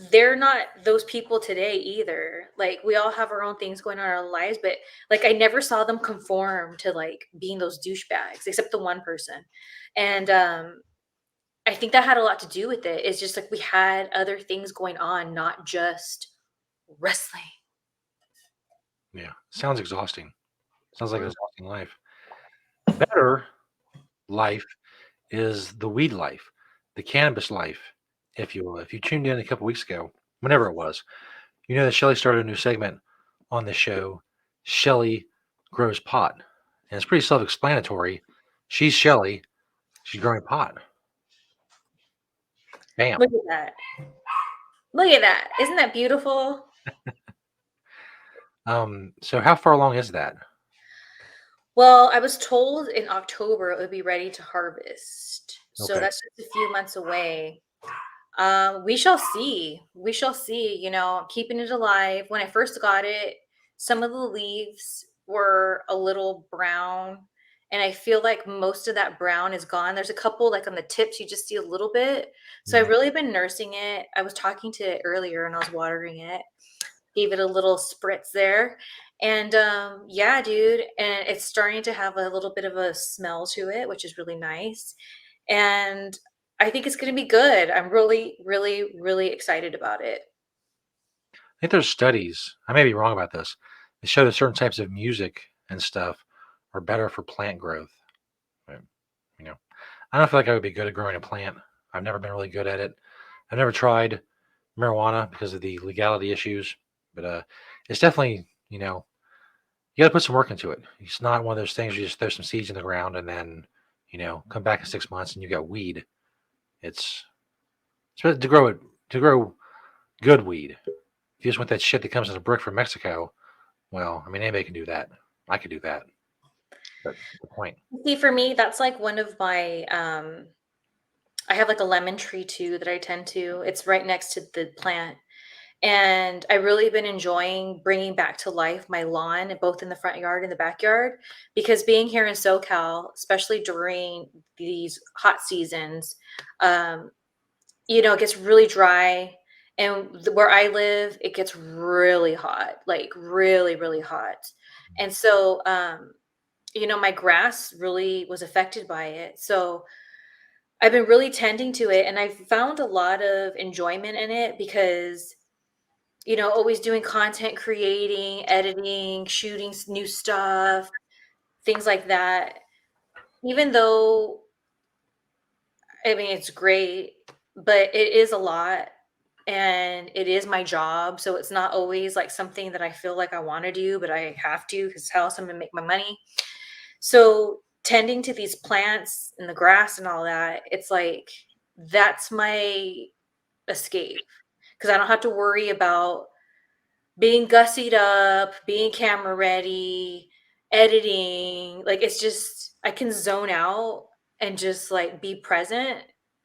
they're not those people today either. Like we all have our own things going on in our lives, but like I never saw them conform to like being those douchebags, except the one person. And I think that had a lot to do with it. It's just like we had other things going on, not just wrestling. Yeah. Sounds exhausting. Sounds like an Mm. exhausting life. Better life is the weed life, the cannabis life, if you will. If you tuned in a couple weeks ago, whenever it was, you know that Shelly started a new segment on the show, Shelly Grows Pot. And it's pretty self explanatory. She's Shelly, she's growing pot. Bam. Look at that. Look at that. Isn't that beautiful? So how far along is that? Well, I was told in October it would be ready to harvest. So Okay. that's just a few months away. We shall see. We shall see. Keeping it alive. When I first got it, some of the leaves were a little brown, and I feel like most of that brown is gone. There's a couple like on the tips you just see a little bit. So I've Mhm. really been nursing it. I was talking to it earlier and I was watering it. Gave it a little spritz there. And yeah, dude, and it's starting to have a little bit of a smell to it, which is really nice. And I think it's going to be good. I'm really, really, really excited about it. I think there's studies, I may be wrong about this, that show that certain types of music and stuff are better for plant growth. But, you know, I don't feel like I would be good at growing a plant. I've never been really good at it. I've never tried marijuana because of the legality issues, but it's definitely, you got to put some work into it. It's not one of those things you just throw some seeds in the ground and then, come back in 6 months and you got weed. It's better to grow it, to grow good weed. If you just want that shit that comes in a brick from Mexico, well, I mean, anybody can do that. I could do that. But the point. See, for me, that's like one of my I have like a lemon tree too that I tend to. It's right next to the plant. And I really been enjoying bringing back to life my lawn, both in the front yard and the backyard, because being here in SoCal, especially during these hot seasons, um, it gets really dry. And where I live, it gets really hot, like really, really hot. And so, my grass really was affected by it. So I've been really tending to it, and I've found a lot of enjoyment in it because always doing content creating, editing, shooting new stuff, things like that. Even though, I mean, it's great, but it is a lot and it is my job. So it's not always like something that I feel like I want to do, but I have to because how else I'm going to make my money. So tending to these plants and the grass and all that, it's like that's my escape because I don't have to worry about being gussied up, being camera ready, editing. Like it's just I can zone out and just like be present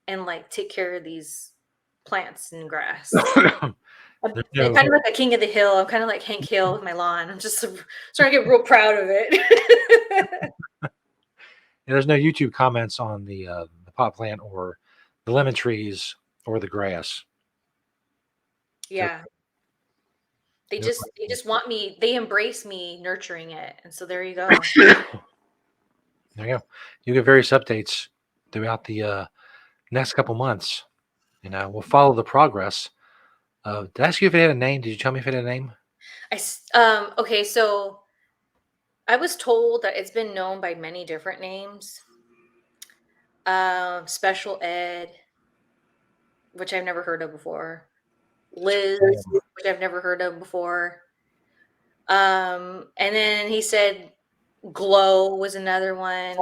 and like take care of these plants and grass. I'm no, kind of like a king of the hill. I'm kind of like Hank Hill with my lawn. I'm just starting to get real proud of it. there's no YouTube comments on the pot plant or the lemon trees or the grass. So Yeah. They No just want me. They embrace me nurturing it, and so there you go. There you go. You get various updates throughout the next couple months. We'll follow the progress. Did I ask you if it had a name? Did you tell me if it had a name? Okay, so I was told that it's been known by many different names. Special ed, which I've never heard of before. Liz, which I've never heard of before. And then he said Glow was another one.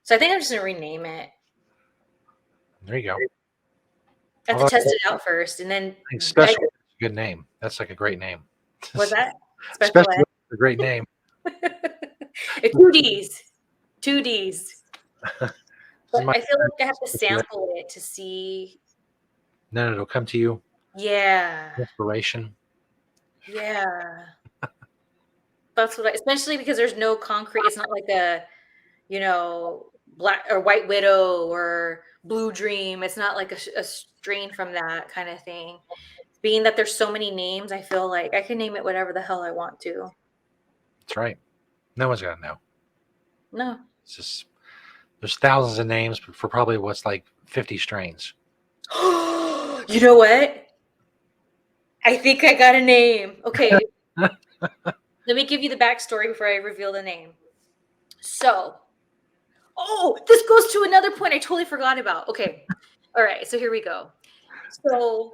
So I think I'm just gonna rename it. There you go. I have to test it out first, and then I think Special Ed is a good name. That's like a great name. what's that? Special Ed is a great name. Two D's. Two D's. But My I feel like I have to sample it to see. then it'll come to you. Yeah. Inspiration. Yeah. That's what especially because there's no concrete, it's not like a, Black or White Widow or Blue Dream. It's not like a strain from that kind of thing. Being that there's so many names, I feel like I can name it whatever the hell I want to. That's right. No one's got to know. No. It's just there's thousands of names for probably what's like 50 strains. You know what? I think I got a name. Okay. Let me give you the backstory before I reveal the name. So, this goes to another point I totally forgot about. Okay. All right. So here we go. So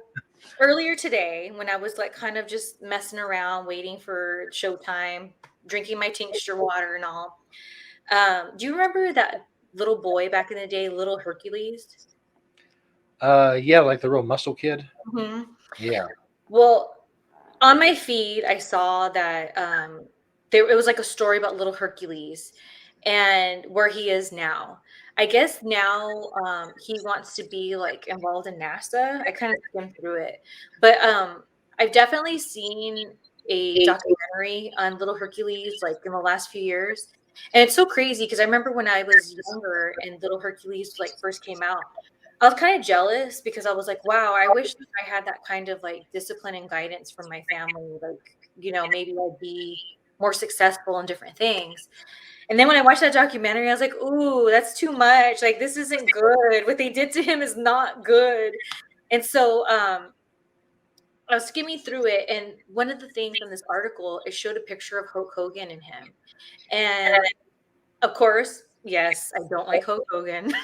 earlier today, when I was like kind of just messing around, waiting for showtime, drinking my tincture water and all, do you remember that little boy back in the day, little Hercules? Yeah, like the real muscle kid. Mm-hmm. Yeah. Well, on my feed, I saw that it was like a story about little Hercules and where he is now. I guess now he wants to be like involved in NASA. I kind of skimmed through it, but I've definitely seen a documentary on little Hercules like in the last few years, and it's so crazy because I remember when I was younger and little Hercules like first came out. I was kind of jealous because I was like, wow, I wish that I had that kind of like discipline and guidance from my family. Like, maybe I'd be more successful in different things. And then when I watched that documentary, I was like, ooh, that's too much. Like, this isn't good. What they did to him is not good. And so I was skimming through it. And one of the things in this article, it showed a picture of Hulk Hogan and him. And of course, yes, I don't like Hulk Hogan.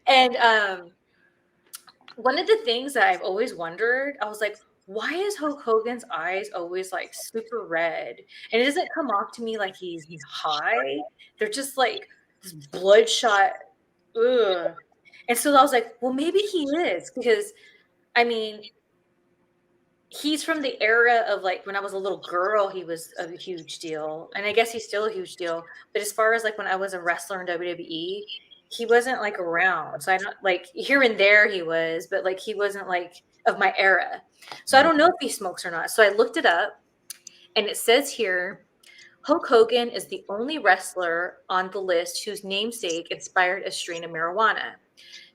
And one of the things that I've always wondered, I was like, why is Hulk Hogan's eyes always like super red? And it doesn't come off to me like he's high. They're just like this bloodshot. Ugh. And so I was like, well, maybe he is because I mean, he's from the era of like when I was a little girl, he was a huge deal. And I guess he's still a huge deal. But as far as like when I was a wrestler in WWE, he wasn't like around. So I don't like here and there he was, but like he wasn't like of my era. So I don't know if he smokes or not. So I looked it up and it says here Hulk Hogan is the only wrestler on the list whose namesake inspired a strain of marijuana.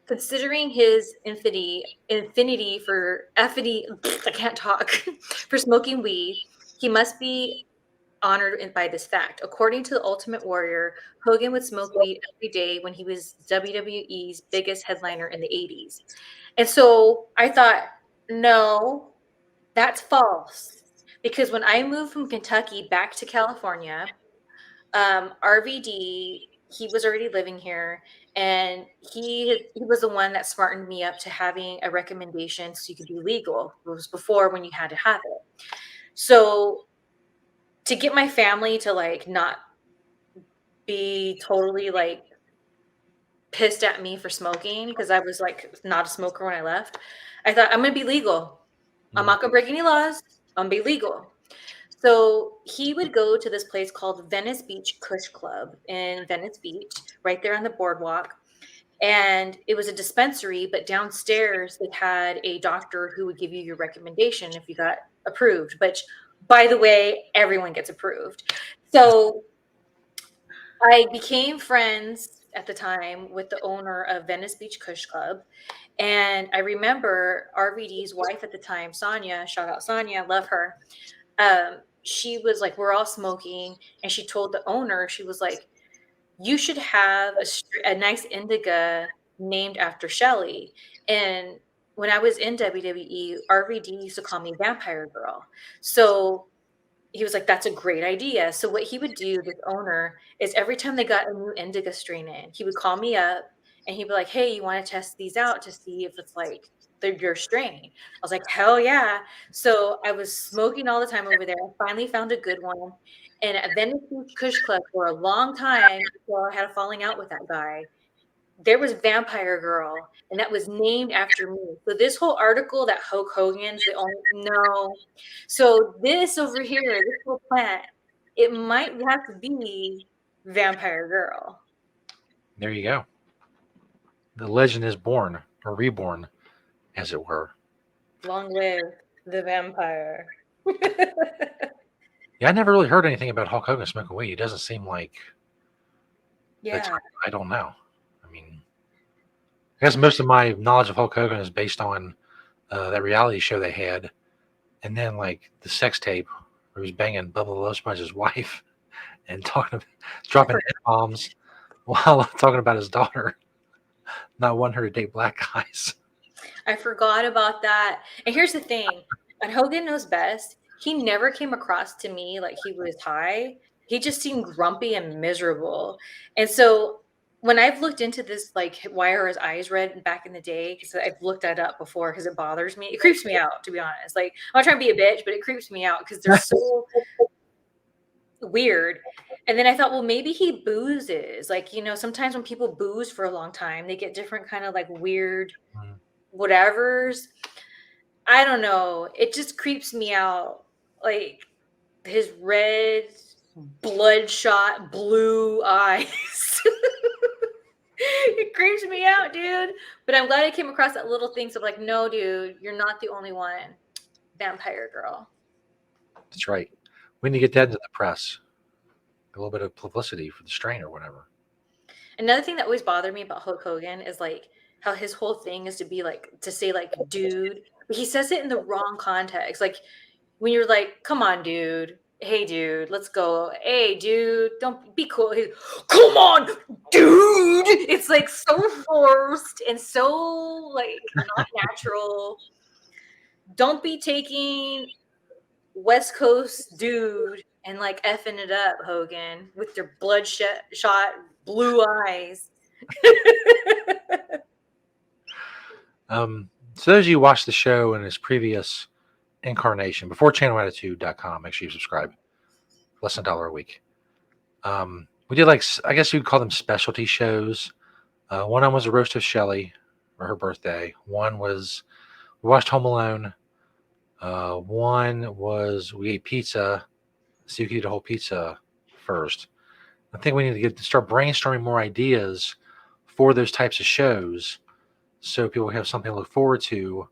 Considering his infinity for affinity, I can't talk, for smoking weed, he must be honored by this fact. According to the Ultimate Warrior, Hogan would smoke weed every day when he was WWE's biggest headliner in the 80s. And so I thought, no, that's false. Because when I moved from Kentucky back to California, RVD, he was already living here, and he was the one that smartened me up to having a recommendation so you could be legal. It was before when you had to have it. So to get my family to like not be totally like pissed at me for smoking because I was like not a smoker when I left, I thought I'm gonna be legal. I'm not gonna break any laws. I'm gonna be legal. So he would go to this place called Venice Beach Kush Club in Venice Beach, right there on the boardwalk. And it was a dispensary, but downstairs they had a doctor who would give you your recommendation if you got approved, which, by the way, everyone gets approved. So I became friends at the time with the owner of Venice Beach Kush Club. And I remember RVD's wife at the time, Sonia, shout out Sonia, love her. She was like, we're all smoking. And she told the owner, she was like, you should have a nice indica named after Shelly. And when I was in WWE, RVD used to call me Vampire Girl. So he was like, that's a great idea. So what he would do, this owner, is every time they got a new indica strain in, he would call me up and he'd be like, hey, you want to test these out to see if it's like your strain? I was like, hell yeah. So I was smoking all the time over there. I finally found a good one. And at Venice Beach Kush Club for a long time before I had a falling out with that guy, there was Vampire Girl, and that was named after me. So this whole article that Hulk Hogan's the only no. So this over here, this little plant, it might have to be Vampire Girl. There you go. The legend is born or reborn, as it were. Long live the vampire. Yeah, I never really heard anything about Hulk Hogan smoking weed. It doesn't seem like Yeah. I don't know. I mean, I guess most of my knowledge of Hulk Hogan is based on that reality show they had, and then like the sex tape where he was banging Bubba the Love Sponge's wife and dropping F-bombs while talking about his daughter, not wanting her to date black guys. I forgot about that. And here's the thing, and Hogan Knows Best, he never came across to me like he was high. He just seemed grumpy and miserable. And so when I've looked into this, like why are his eyes red back in the day, because I've looked that up before because it bothers me. It creeps me out, to be honest. Like, I'm not trying to be a bitch, but it creeps me out because they're so weird. And then I thought, well, maybe he boozes. Like, sometimes when people booze for a long time, they get different kind of like weird whatevers. I don't know. It just creeps me out. Like his red, bloodshot, blue eyes. It creeps me out, dude. But I'm glad I came across that little thing. So I'm like, no, dude, you're not the only one. Vampire Girl. That's right. We need to get that into the press. A little bit of publicity for the strain or whatever. Another thing that always bothered me about Hulk Hogan is like how his whole thing is to say like dude, but he says it in the wrong context. Like when you're like, come on, dude. Hey, dude, let's go. Hey, dude, don't be cool. Come on, dude. It's like so forced and so like not natural. Don't be taking West Coast dude and like effing it up, Hogan, with your bloodshot blue eyes. So those of you who watched the show in its previous incarnation before channelattitude.com, make sure you subscribe. Less than $1 a week. We did like, I guess you'd call them specialty shows. One of them was a roast of Shelley for her birthday. One was we watched Home Alone. One was we ate pizza. So you could eat a whole pizza first. I think we need to start brainstorming more ideas for those types of shows, so people have something to look forward to.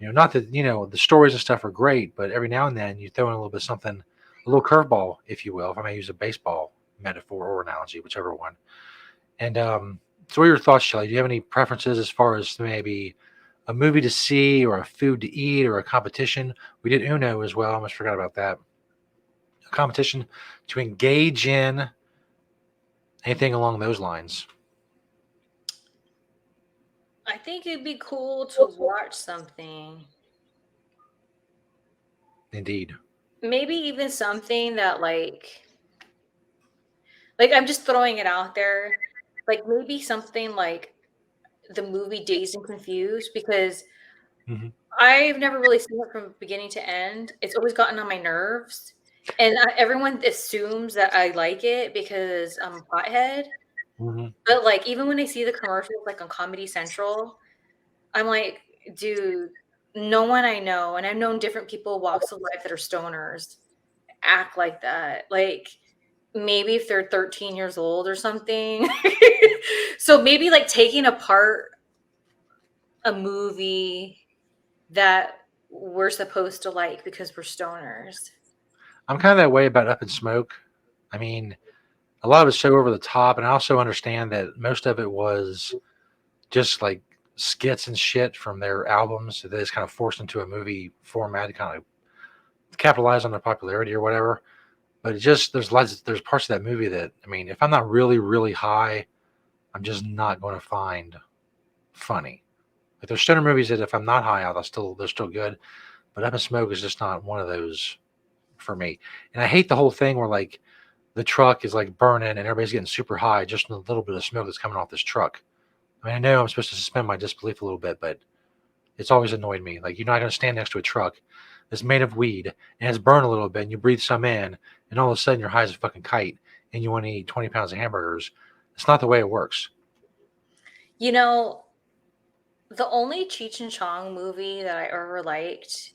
Not that the stories and stuff are great, but every now and then you throw in a little bit of something, a little curveball, if you will, if I may use a baseball metaphor or analogy, whichever one. And so, what are your thoughts, Shelley? Do you have any preferences as far as maybe a movie to see, or a food to eat, or a competition? We did Uno as well. I almost forgot about that. A competition to engage in, anything along those lines. I think it'd be cool to watch something. Indeed. Maybe even something that like I'm just throwing it out there. Like maybe something like the movie Dazed and Confused, because I've never really seen it from beginning to end. It's always gotten on my nerves. And everyone assumes that I like it because I'm a pothead. But like even when I see the commercials like on Comedy Central, I'm like, dude, no one I know, and I've known different people walks of life that are stoners, act like that. Like maybe if they're 13 years old or something. So maybe like taking apart a movie that we're supposed to like because we're stoners. I'm kind of that way about Up in Smoke. I mean, a lot of it's so over the top, and I also understand that most of it was just like skits and shit from their albums that is kind of forced into a movie format to kind of capitalize on their popularity or whatever. But it just there's parts of that movie that, I mean, if I'm not really really high, I'm just not going to find funny. Like there's stoner movies that if I'm not high out, they're still good. But Up in Smoke is just not one of those for me. And I hate the whole thing where like the truck is like burning and everybody's getting super high just from a little bit of smoke that's coming off this truck. I mean, I know I'm supposed to suspend my disbelief a little bit, but it's always annoyed me. Like you're not going to stand next to a truck that's made of weed and it's burned a little bit, and you breathe some in, and all of a sudden you're high as a fucking kite, and you want to eat 20 pounds of hamburgers. It's not the way it works. You know, the only Cheech and Chong movie that I ever liked,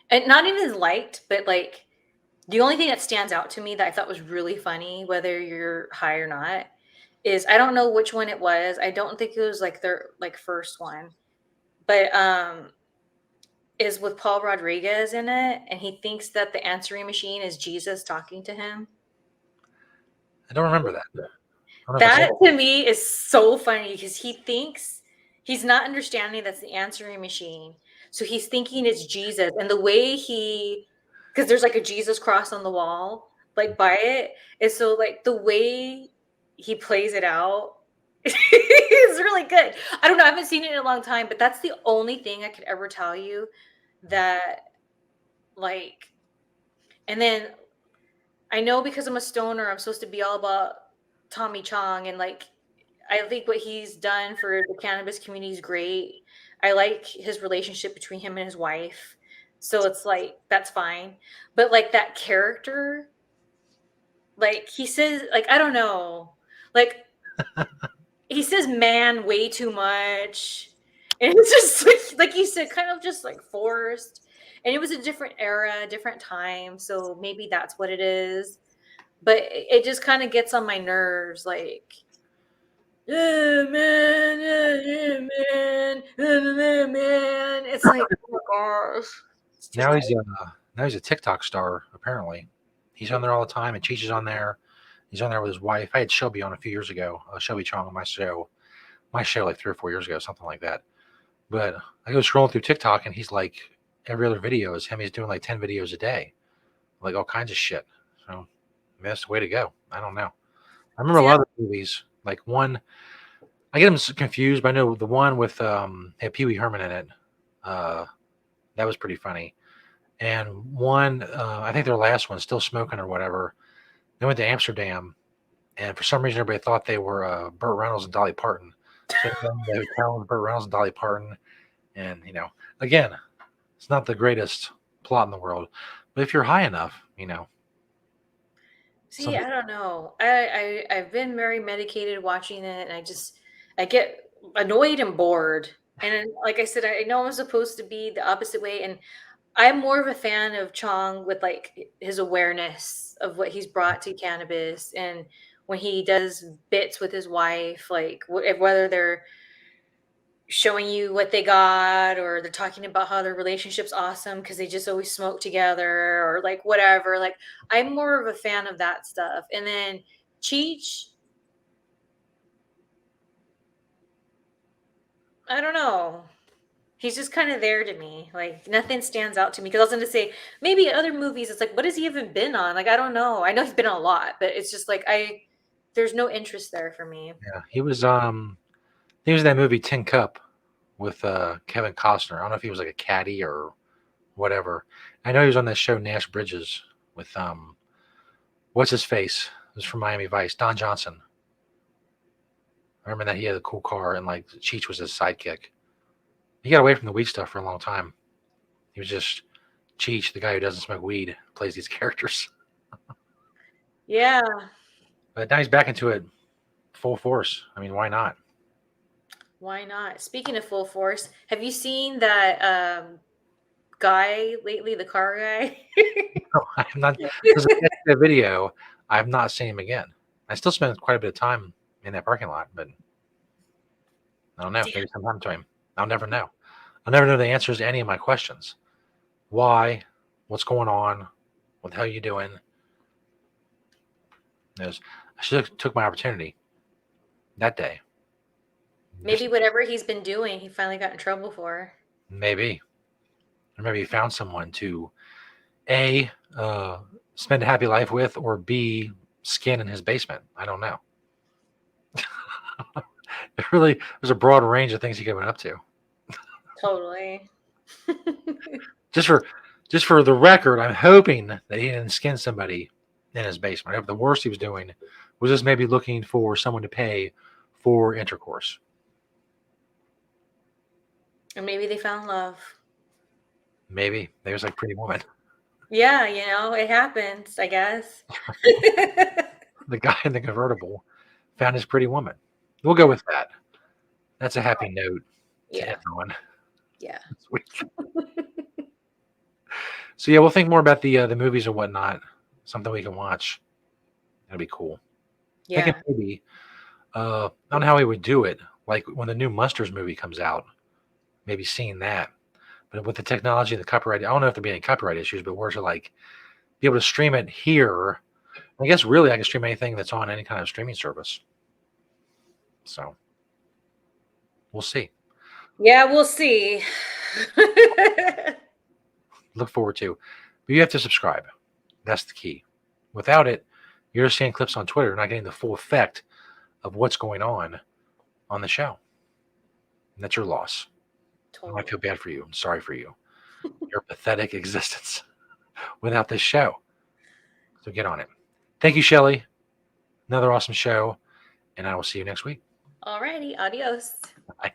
and not even liked, but like the only thing that stands out to me that I thought was really funny, whether you're high or not, is I don't know which one it was. I don't think it was like their like first one, but is with Paul Rodriguez in it, and he thinks that the answering machine is Jesus talking to him. I don't remember that. I don't know if I saw That it. to me is so funny because he thinks he's not understanding that's the answering machine. So he's thinking it's Jesus. And the way because there's like a Jesus cross on the wall, like by it. And so, like, the way he plays it out is really good. I don't know. I haven't seen it in a long time, but that's the only thing I could ever tell you that, like, and then I know because I'm a stoner, I'm supposed to be all about Tommy Chong, and like I think what he's done for the cannabis community is great. I like his relationship between him and his wife. So it's like that's fine. But like that character, like he says, like I don't know. Like he says man way too much. And it's just like you said, kind of just like forced. And it was a different era, different time. So maybe that's what it is. But it just kind of gets on my nerves, like, yeah, man, man. It's like, oh my gosh, it's too Now much. he's a TikTok star apparently. He's on there all the time, and Cheech is on there. He's on there with his wife. I had Shelby on a few years ago. Shelby Chong on my show like 3 or 4 years ago, something like that. But I go scrolling through TikTok, and he's like every other video is him. He's doing like 10 videos a day, like all kinds of shit. So I mean, that's the way to go. I don't know. I remember a See, lot of the movies. Like one, I get them confused, but I know the one with had Pee Wee Herman in it. Uh, that was pretty funny. And one, I think their last one, Still Smoking or whatever. They went to Amsterdam, and for some reason, everybody thought they were Burt Reynolds and Dolly Parton. So they went to the hotel with Burt Reynolds and Dolly Parton, and again, it's not the greatest plot in the world, but if you're high enough, see, some I don't know. I've been very medicated watching it, and I get annoyed and bored. And like I said, I know I'm supposed to be the opposite way, and I'm more of a fan of Chong with like his awareness of what he's brought to cannabis, and when he does bits with his wife, like whether they're showing you what they got or they're talking about how their relationship's awesome because they just always smoke together or like whatever. Like I'm more of a fan of that stuff. And then Cheech, I don't know. He's just kind of there to me. Like nothing stands out to me. Because I was going to say maybe other movies. It's like, what has he even been on? Like I don't know. I know he's been on a lot, but it's just like there's no interest there for me. yeah, he was in that movie Tin Cup with Kevin Costner. I don't know if he was like a caddy or whatever. I know he was on that show Nash Bridges with what's his face? It was from Miami Vice, Don Johnson. I remember that he had a cool car, and like Cheech was his sidekick. He got away from the weed stuff for a long time. He was just Cheech, the guy who doesn't smoke weed, plays these characters. Yeah. But now he's back into it full force. I mean, why not? Why not? Speaking of full force, have you seen that guy lately, the car guy? No, I am not. There's a video. I have not seen him again. I still spend quite a bit of time in that parking lot, but I don't know. Maybe sometime to him. I'll never know. I'll never know the answers to any of my questions. Why? What's going on? What the hell are you doing? Is I should have took my opportunity that day. Maybe whatever he's been doing, he finally got in trouble for. Maybe. Or maybe he found someone to A, spend a happy life with, or B, skin in his basement. I don't know. There's a broad range of things he could have been up to. Totally. Just for the record, I'm hoping that he didn't skin somebody in his basement. I hope the worst he was doing was just maybe looking for someone to pay for intercourse. And maybe they found love. Maybe. There's like Pretty Woman. Yeah, it happens, I guess. The guy in the convertible found his pretty woman. We'll go with that. That's a happy note to Yeah. end on Yeah. this week. So yeah, we'll think more about the movies and whatnot. Something we can watch. That'd be cool. Yeah. Thinking maybe I don't know how we would do it. Like when the new Monsters movie comes out, maybe seeing that. But with the technology and the copyright, I don't know if there'll be any copyright issues, but we're to like be able to stream it here. I guess really I can stream anything that's on any kind of streaming service. So we'll see. Yeah, we'll see. Look forward to. But you have to subscribe. That's the key. Without it, you're just seeing clips on Twitter, not getting the full effect of what's going on the show. And that's your loss. Totally. I feel bad for you. I'm sorry for you. Your pathetic existence without this show. So get on it. Thank you, Shelly. Another awesome show. And I will see you next week. Alrighty, adios. Bye.